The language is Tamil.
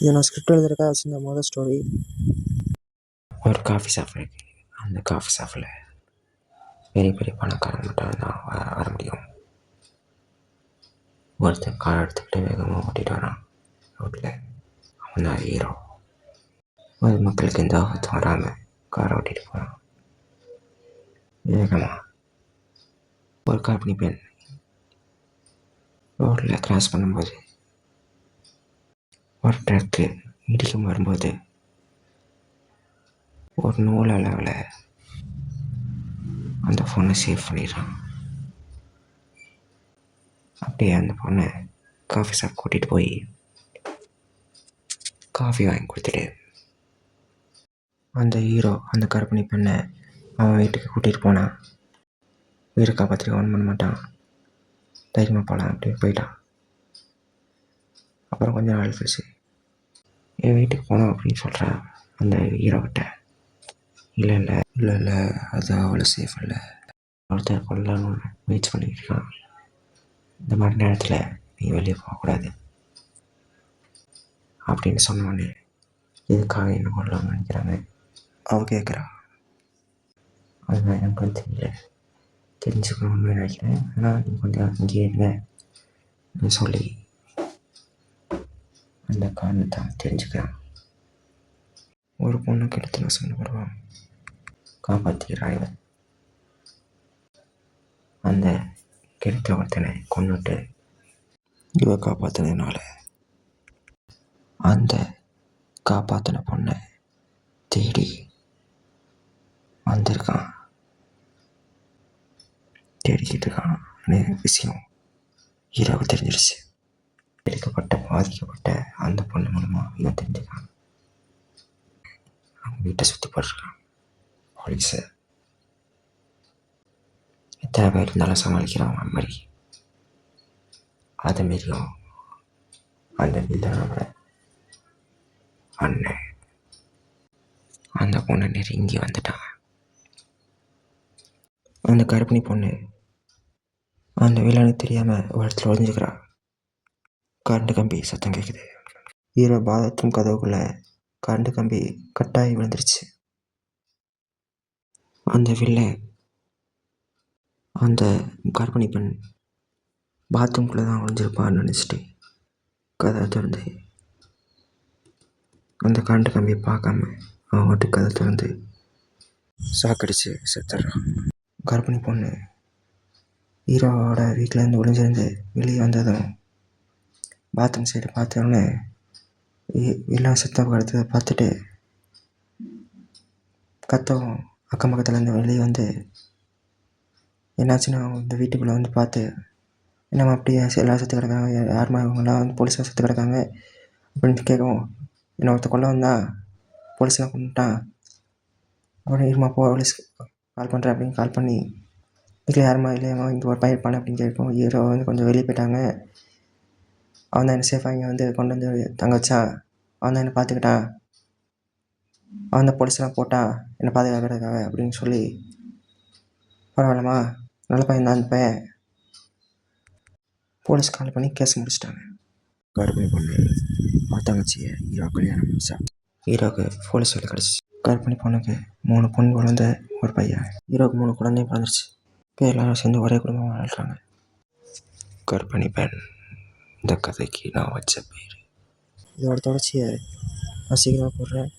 இது நான் ஸ்கிரிப்ட் எழுதுறதுக்காக வச்சுருந்த மொதல் ஸ்டோரி. ஒரு காஃபி ஷாப் இருக்கு. அந்த காஃபி ஷாப்பில் பெரிய பெரிய பணக்காரங்க மட்டும் தான் வர முடியும். ஒருத்தன் கார் எடுத்துக்கிட்டு வேகமாக ஓட்டிகிட்டு வரான் ரோட்டில். அவன் தான் ஹீரோ. ஒரு மக்களுக்கு எந்த ஆபத்தும் வராமல் காரை ஓட்டிகிட்டு போகிறான் வேகமாக. ஒரு கர்ப்பிணி பெண் ரோட்டில் கிராஸ் பண்ணும்போது ஒரு ட்ரக்கு இடிக்க வரும்போது ஒரு நூல் அளவில் அந்த பொண்ணை சேவ் பண்ணிடுறான். அப்படியே அந்த பொண்ணை காஃபி ஷாப் கூட்டிகிட்டு போய் காஃபி வாங்கி கொடுத்துட்டு அந்த ஹீரோ அந்த கர்ப்பிணி பெண்ணை அவன் வீட்டுக்கு கூட்டிகிட்டு போனான். உயிரை காப்பாற்றிக்க ஒன்றும் பண்ண மாட்டான், தைரியமாக போகலாம் அப்படின்னு போயிட்டான். அப்புறம் கொஞ்சம் நாள் கழிச்சு என் வீட்டுக்கு போனோம் அப்படின்னு சொல்கிறான் அந்த ஹீரோக்கிட்ட. இல்லை அது அவ்வளோ சேஃப் இல்லை, ஒருத்தர் கொல்லணும்னு முயற்சி பண்ணிக்கிட்டு இருக்கான். இந்த மாதிரி நேரத்தில் நீ வெளியே போகக்கூடாது அப்படின்னு சொன்னோடனே எதுக்காக என்ன கொள்ளலாம்னு நினைக்கிறாங்க அவ கேட்குறா. அதுதான் எனக்கு தெரியல, தெரிஞ்சுக்கணும்னு நினைக்கிறேன், ஆனால் நீ கொஞ்சம் இங்கேயே இருங்க சொல்லி அந்த காரணத்தை தெரிஞ்சுக்கிறான். ஒரு பொண்ணு கிட்ட சொன்ன வருவான், காப்பாற்றிக்கிறான். இவன் அந்த கிடைத்த ஒருத்தனை கொண்டுட்டு இவ காப்பாற்றினதுனால அந்த காப்பாற்றின பொண்ணை தேடி வந்திருக்கான், தேடிக்கிட்டு இருக்கான். விஷயம் ஹீரோவுக்கு தெரிஞ்சிருச்சு. பாதிக்கப்பட்ட அந்த பொண்ணு மூலமாக இவன் தெரிஞ்சுக்கான். அவங்க வீட்டை சுற்றி போட்டிருக்கான் போலீஸை. எத்தனை பேர் இருந்தாலும் சமாளிக்கிறான் அந்த மாதிரி. அதை மாரியும் அந்த வில்லனோட அண்ணன் அந்த பொண்ணை நெருங்கி வந்துட்டான். அந்த கர்ப்பிணி பொண்ணு அந்த வில்லனுக்கு தெரியாமல் ஒரு இடத்துல ஒழிஞ்சுக்கிறா. கரண்ட் கம்பி சத்தம் கேட்குது. ஹீரோ பாத்ரூம் கதவுக்குள்ளே கரண்ட் கம்பி கட்டாயி விழுந்துருச்சு. அந்த வில்லன் அந்த கர்ப்பிணி பெண் பாத்ரூம்குள்ளே தான் ஒழிஞ்சிருப்பான்னு நினச்சிட்டு கதை திறந்து அந்த கரண்ட் கம்பியை பார்க்காம அவன் மட்டும் கதை திறந்து சாக்கடிச்சு செத்துடுறான். கர்ப்பிணி பொண்ணு ஹீரோவோட வீட்டிலேருந்து ஒளிஞ்சிருந்து வெளியே வந்ததும் பாத்ரூம் சைடு பார்த்தோன்னே எல்லாம் செத்த படுத்ததை பார்த்துட்டு கத்தவும் அக்கம் பக்கத்துலேருந்து வெளியே வந்து என்னாச்சுன்னா இந்த வீட்டுக்குள்ளே வந்து பார்த்து என்னம்மா அப்படியே எல்லாம் செத்து கிடக்காங்க, யாருமா இவங்கெல்லாம் வந்து போலீஸாக செத்து கிடக்காங்க அப்படின்னு கேட்கவும், என்ன ஒருத்த கொள்ள வந்தா போலீஸ்லாம் கொண்டுட்டான் உடனே இருமா போலீஸ்க்கு கால் பண்ணுறேன் அப்படின்னு கால் பண்ணி வீட்டில் யாருமா இல்லையாம்மா இங்கே ஒரு பையன் இருப்பானே அப்படின்னு கேட்கும். ஹீரோ வந்து கொஞ்சம் வெளியே போயிட்டாங்க, அவன் தான் என்ன சேஃபாக இங்கே வந்து கொண்டு வந்து தங்க வச்சான், அவன் தான் என்னை பார்த்துக்கிட்டான், அவன் தான் போலீஸ்லாம் போட்டான் என்னை பாதுகாக்கிறதுக்காக அப்படின்னு சொல்லி, பரவாயில்லம்மா நல்ல பையன் தான் அந்த பையன், போலீஸ் கால் பண்ணி கேஸ் முடிச்சிட்டாங்க. கர்ப்பிணி பொண்ணு தங்கச்சியை ஹீரோ கல்யாணம் முடிச்சா. ஹீரோவுக்கு போலீஸ் வேலை கிடச்சிச்சு. கர்ப்பிணி பொண்ணுக்கு 3 பொண்ணு குழந்தை ஒரு பையன். ஹீரோவுக்கு 3 குழந்தையும் பிறந்துருச்சு. இப்போ எல்லாரும் சேர்ந்து ஒரே குடும்பமாக வாழ்கிறாங்க. கர்ப்பிணி பெண் இந்த கதைக்கு நான் வச்ச பேர். இதோட தொடர்ச்சியை நான் சீக்கிரமாக போடுறேன்.